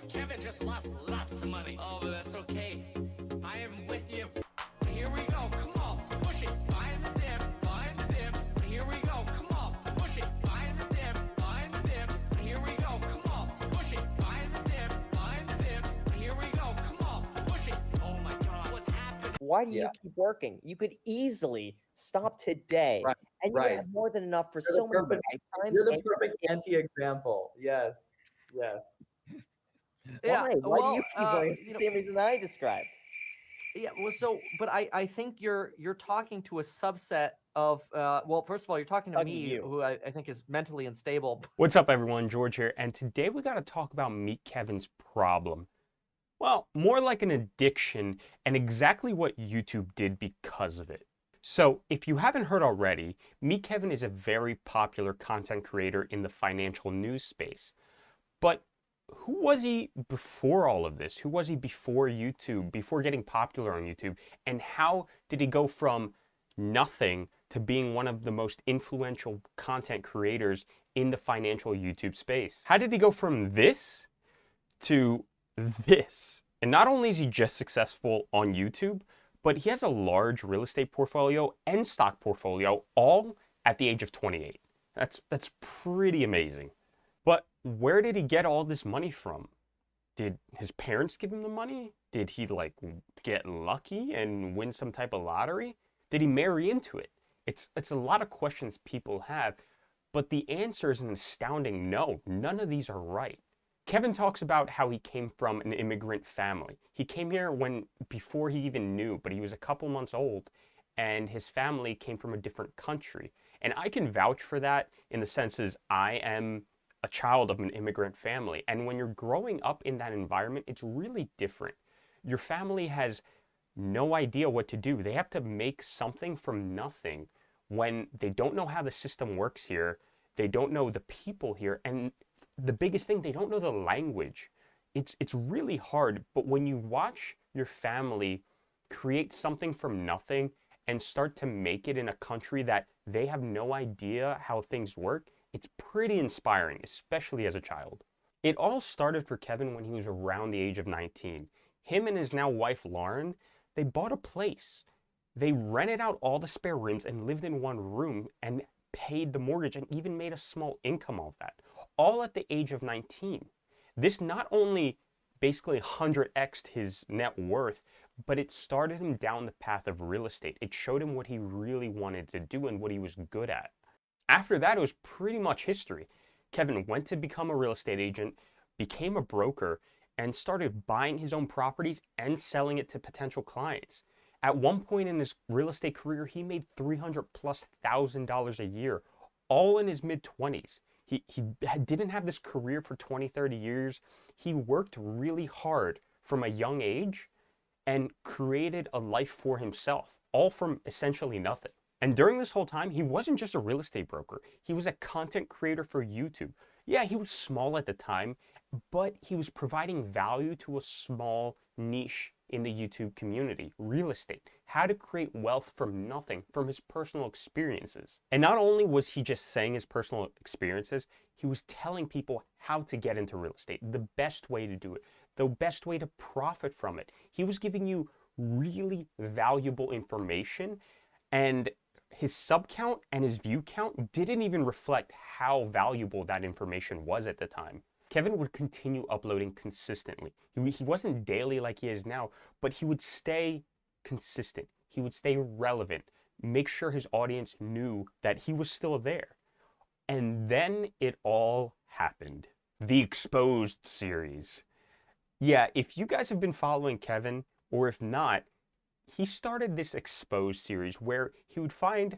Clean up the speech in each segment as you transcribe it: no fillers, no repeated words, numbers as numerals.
Kevin just lost lots of money. Oh, but that's okay. I am with you. Here we go. Come on, push it. Find the dip. Find the dip. Here we go. Come on, push it. Find the dip. Find the dip. Here we go. Come on, push it. Find the dip. Find the dip. Here we go. Come on, push it. Oh my God, what's happening? Why do you keep working? You could easily stop today, and you would have more than enough for so many lifetimes. You're the perfect anti-example. Yes. Yes. Why? Why do you keep working? The same reason that I described. Yeah, well, but I think you're talking to a subset of well, first of all, you're talking to me, who I think is mentally unstable. What's up, everyone? George here, and today we got to talk about Meet Kevin's problem. Well, more like an addiction, and exactly what YouTube did because of it. So, if you haven't heard already, Meet Kevin is a very popular content creator in the financial news space. But who was he before all of this? Who was he before YouTube, before getting popular on YouTube? And how did he go from nothing to being one of the most influential content creators in the financial YouTube space? How did he go from this to this? And not only is he just successful on YouTube, but he has a large real estate portfolio and stock portfolio all at the age of 28. That's pretty amazing. But where did he get all this money from? Did his parents give him the money? Did he like get lucky and win some type of lottery? Did he marry into it? It's a lot of questions people have, but the answer is an astounding no. None of these are right. Kevin talks about how he came from an immigrant family. He came here before he even knew, but he was a couple months old, and his family came from a different country. And I can vouch for that in the senses I am a child of an immigrant family. And when you're growing up in that environment, it's really different. Your family has no idea what to do. They have to make something from nothing when they don't know how the system works here. They don't know the people here. And the biggest thing, they don't know the language. It's really hard. But when you watch your family create something from nothing and start to make it in a country that they have no idea how things work, it's pretty inspiring, especially as a child. It all started for Kevin when he was around the age of 19. Him and his now wife, Lauren, they bought a place. They rented out all the spare rooms and lived in one room and paid the mortgage and even made a small income off that, all at the age of 19. This not only basically 100x'd his net worth, but it started him down the path of real estate. It showed him what he really wanted to do and what he was good at. After that, it was pretty much history. Kevin went to become a real estate agent, became a broker, and started buying his own properties and selling it to potential clients. At one point in his real estate career, he made $300,000+ a year, all in his mid-20s. He didn't have this career for 20, 30 years. He worked really hard from a young age and created a life for himself, all from essentially nothing. And during this whole time, he wasn't just a real estate broker. He was a content creator for YouTube. Yeah, he was small at the time, but he was providing value to a small niche in the YouTube community, real estate, how to create wealth from nothing, from his personal experiences. And not only was he just saying his personal experiences, he was telling people how to get into real estate, the best way to do it, the best way to profit from it. He was giving you really valuable information, and his sub count and his view count didn't even reflect how valuable that information was at the time. Kevin would continue uploading consistently. He wasn't daily like he is now, but he would stay consistent. He would stay relevant, make sure his audience knew that he was still there. And then it all happened. The Exposed series. Yeah, if you guys have been following Kevin, or if not, he started this Exposed series where he would find,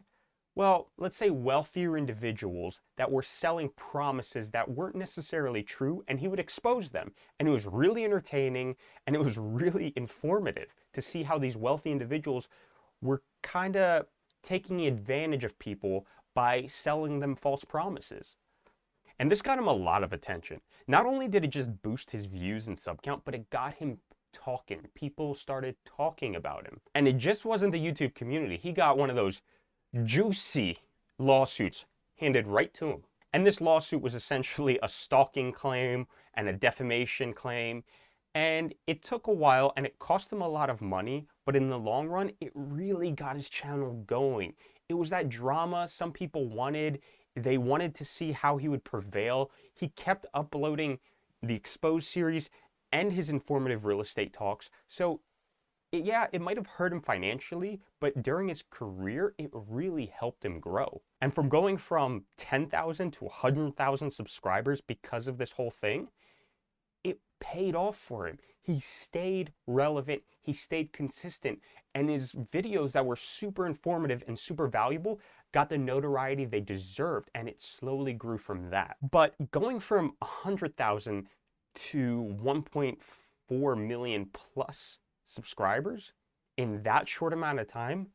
well, let's say wealthier individuals that were selling promises that weren't necessarily true, and he would expose them. And it was really entertaining, and it was really informative to see how these wealthy individuals were kind of taking advantage of people by selling them false promises. And this got him a lot of attention. Not only did it just boost his views and sub count, but it got him talking. People started talking about him. And it just wasn't the YouTube community. He got one of those juicy lawsuits handed right to him. And this lawsuit was essentially a stalking claim and a defamation claim. And it took a while and it cost him a lot of money, but in the long run, it really got his channel going. It was that drama some people wanted. They wanted to see how he would prevail. He kept uploading the Exposed series and his informative real estate talks. So yeah, it might have hurt him financially, but during his career, it really helped him grow. And from going from 10,000 to 100,000 subscribers because of this whole thing, it paid off for him. He stayed relevant, he stayed consistent, and his videos that were super informative and super valuable got the notoriety they deserved, and it slowly grew from that. But going from 100,000 to 1.4 million plus subscribers in that short amount of time,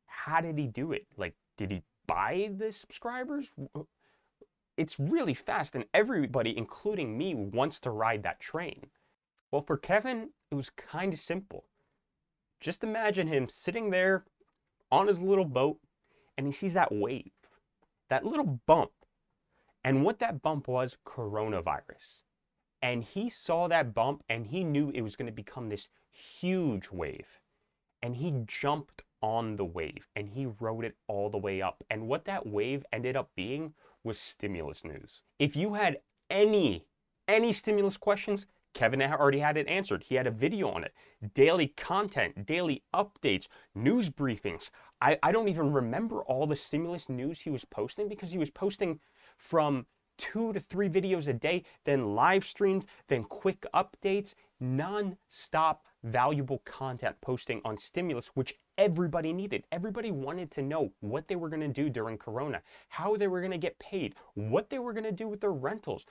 how did he do it? Like, did he buy the subscribers? It's really fast, and everybody, including me, wants to ride that train. Well, for Kevin, it was kind of simple. Just imagine him sitting there on his little boat, and he sees that wave, that little bump. And what that bump was, coronavirus. And he saw that bump, and he knew it was going to become this huge wave. And he jumped on the wave, and he rode it all the way up. And what that wave ended up being was stimulus news. If you had any stimulus questions, Kevin already had it answered. He had a video on it. Daily content, daily updates, news briefings. I don't even remember all the stimulus news he was posting, because he was posting from 2 to 3 videos a day, then live streams, then quick updates, non-stop valuable content posting on stimulus, which everybody needed. Everybody wanted to know what they were going to do during Corona, how they were going to get paid, what they were going to do with their rentals,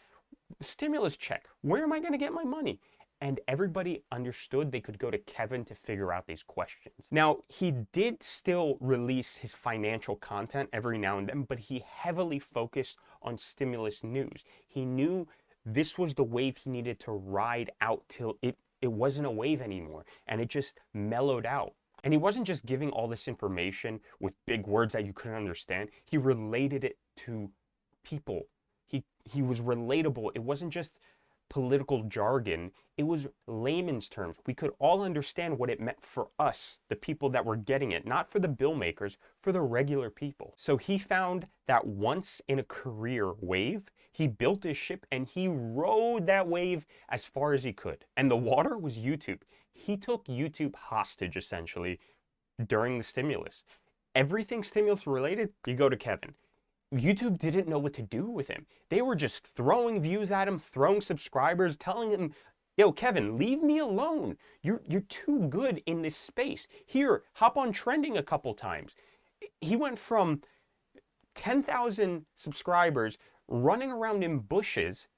stimulus check, where am I going to get my money? And everybody understood they could go to Kevin to figure out these questions. Now, he did still release his financial content every now and then, but he heavily focused on stimulus news. He knew this was the wave he needed to ride out till it wasn't a wave anymore, and it just mellowed out. And he wasn't just giving all this information with big words that you couldn't understand. He related it to people. He was relatable. It wasn't just political jargon. It was layman's terms. We could all understand what it meant for us, the people that were getting it, not for the bill makers, for the regular people. So he found that once in a career wave, he built his ship and he rode that wave as far as he could. And the water was YouTube. He took YouTube hostage, essentially, during the stimulus. Everything stimulus related, you go to Kevin. YouTube didn't know what to do with him. They were just throwing views at him, throwing subscribers, telling him, yo, Kevin, leave me alone. You're too good in this space. Here, hop on trending a couple times. He went from 10,000 subscribers running around in bushes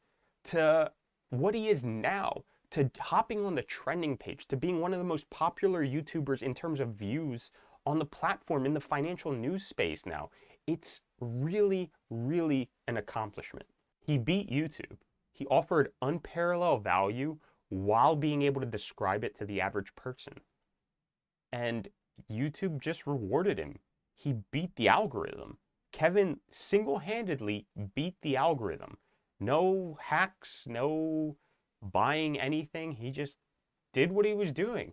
to what he is now, to hopping on the trending page, to being one of the most popular YouTubers in terms of views on the platform in the financial news space now. It's really, really an accomplishment. He beat YouTube. He offered unparalleled value while being able to describe it to the average person. And YouTube just rewarded him. He beat the algorithm. Kevin single-handedly beat the algorithm. No hacks, no buying anything. He just did what he was doing,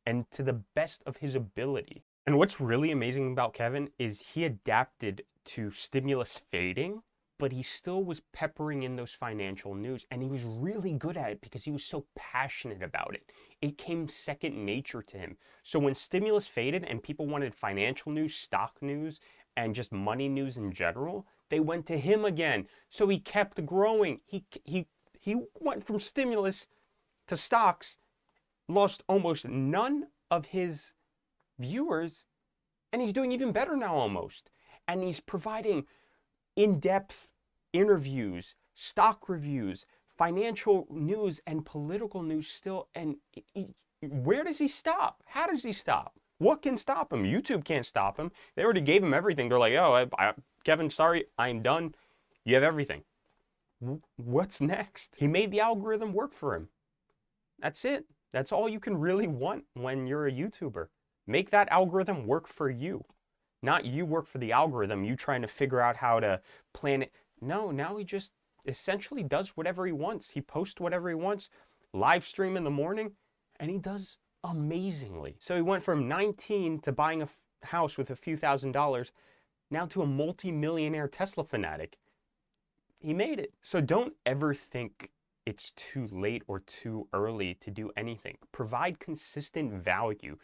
and to the best of his ability. And what's really amazing about Kevin is he adapted to stimulus fading, but he still was peppering in those financial news, and he was really good at it because he was so passionate about it. It came second nature to him. So when stimulus faded and people wanted financial news, stock news, and just money news in general, they went to him again. So he kept growing. He went from stimulus to stocks, lost almost none of his viewers, and he's doing even better now almost. And he's providing in-depth interviews, stock reviews, financial news, and political news still. And where does he stop? How does he stop? What can stop him? YouTube can't stop him. They already gave him everything. They're like, oh, Kevin, sorry, I'm done. You have everything. What's next? He made the algorithm work for him. That's it. That's all you can really want when you're a YouTuber. Make that algorithm work for you. Not you work for the algorithm, you trying to figure out how to plan it. No, now he just essentially does whatever he wants. He posts whatever he wants, live stream in the morning, and he does amazingly. So he went from 19 to buying a house with a few $1,000s, now to a multi-millionaire Tesla fanatic. He made it. So don't ever think it's too late or too early to do anything. Provide consistent value.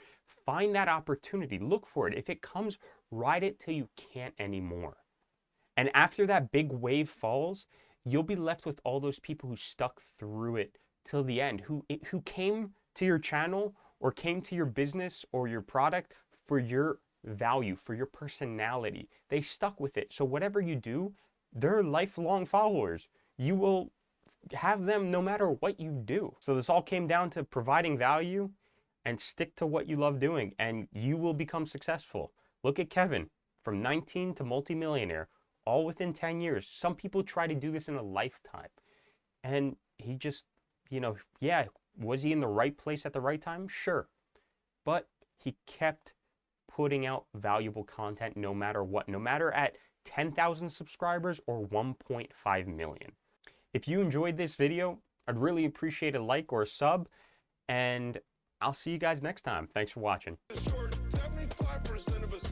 Find that opportunity. Look for it. If it comes, ride it till you can't anymore. And after that big wave falls, you'll be left with all those people who stuck through it till the end, who came to your channel or came to your business or your product for your value, for your personality. They stuck with it. So whatever you do, they're lifelong followers. You will have them no matter what you do. So this all came down to providing value and stick to what you love doing, and you will become successful. Look at Kevin, from 19 to multimillionaire, all within 10 years. Some people try to do this in a lifetime. And he just, you know, yeah, was he in the right place at the right time? Sure. But he kept putting out valuable content no matter what, no matter at 10,000 subscribers or 1.5 million. If you enjoyed this video, I'd really appreciate a like or a sub, and I'll see you guys next time. Thanks for watching. 75% of us